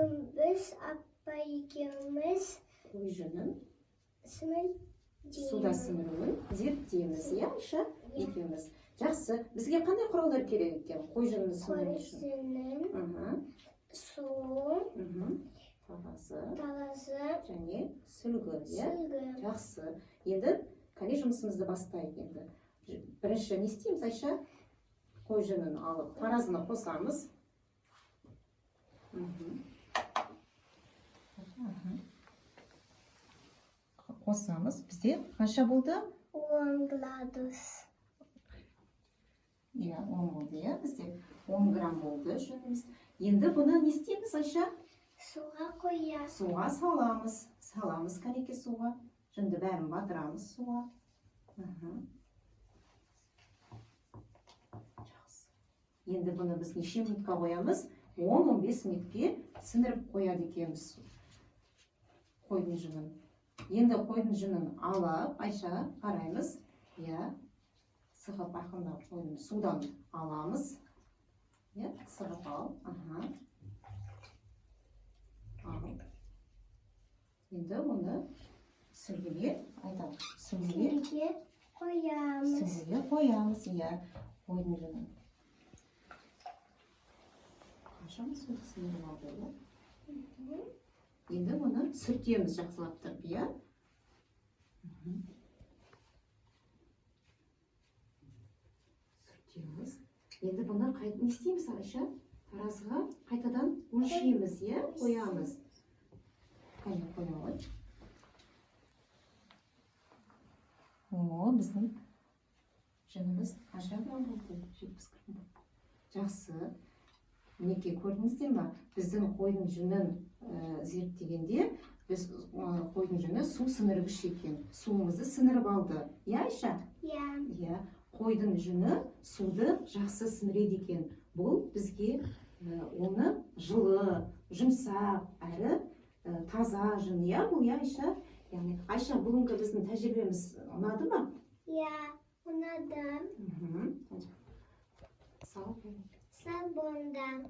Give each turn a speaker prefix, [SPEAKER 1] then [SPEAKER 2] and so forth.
[SPEAKER 1] Біз апа екеуміз
[SPEAKER 2] қой жүнін
[SPEAKER 1] сіңірдейміз.
[SPEAKER 2] суда сіңіруін зерттейміз, иә, Айша? Екеуміз. Жақсы. Бізге қандай құралдар керек екен? Қой жүнін сіңіру үшін.
[SPEAKER 1] Қой жүнін, су, таласы,
[SPEAKER 2] және сүлгі, иә?
[SPEAKER 1] сүлгі.
[SPEAKER 2] Жақсы. Енді кәне жұмысымызды бастайық енді. Бірінші не істейміз, Айша? Қой жүнін алып, таразыны қосамыз. Қосамыз. Бізде қанша болды?
[SPEAKER 1] 10 градус.
[SPEAKER 2] Иә, 10 болды, иә, бізде 10 грамм болды жүніміз. Енді бұны не істейміз, Айша?
[SPEAKER 1] Суға қоямыз.
[SPEAKER 2] Суға саламыз. Саламыз кәнеке суға. Жүнді бәрін батырамыз суға. Жақсы. Енді бұны біз неше минутқа қоямыз? 10-15 минутке сіңіріп қояды екенбіз қойдың жүнін. Енді қойдың жүнін алып, Айша, қараймыз. Иә, сығып ақындап қойдың судан аламыз. Иә, сығып ал. Енді оны сүлгіге айтамыз.
[SPEAKER 1] Сүлгіге қоямыз.
[SPEAKER 2] Сүлгіге қоямыз, иә, қойдың жүнін. Қаншама суды сіңіріп алды, иә? Енді оны сүртеміз жақсылап тұрып, иә? Сүртеміз. Енді бұны не істейміз, Айша? Таразыға қайтадан өлшейміз, иә? Қоямыз. Қане қоя ғой. Біздің жүніміз қанша грамм болды? 70 грамм болды. Жақсы. Мінеке, көрдіңіздер ма? Біздің қойдың жүнін зерттегенде, біз қойдың жүні су сіңіргіш екен. Суымызды сіңіріп алды. Иә, Айша? Иә. Қойдың жүні суды жақсы сіңіреді екен. Бұл бізге оны жылы, жұмсақ, әрі таза жүн. Иә, бұл, иә, Айша? Айша, бүгінгі біздің тәжірибеміз ұнады ма?
[SPEAKER 1] Иә, ұнады.
[SPEAKER 2] Сау.
[SPEAKER 1] Сау болыңдар.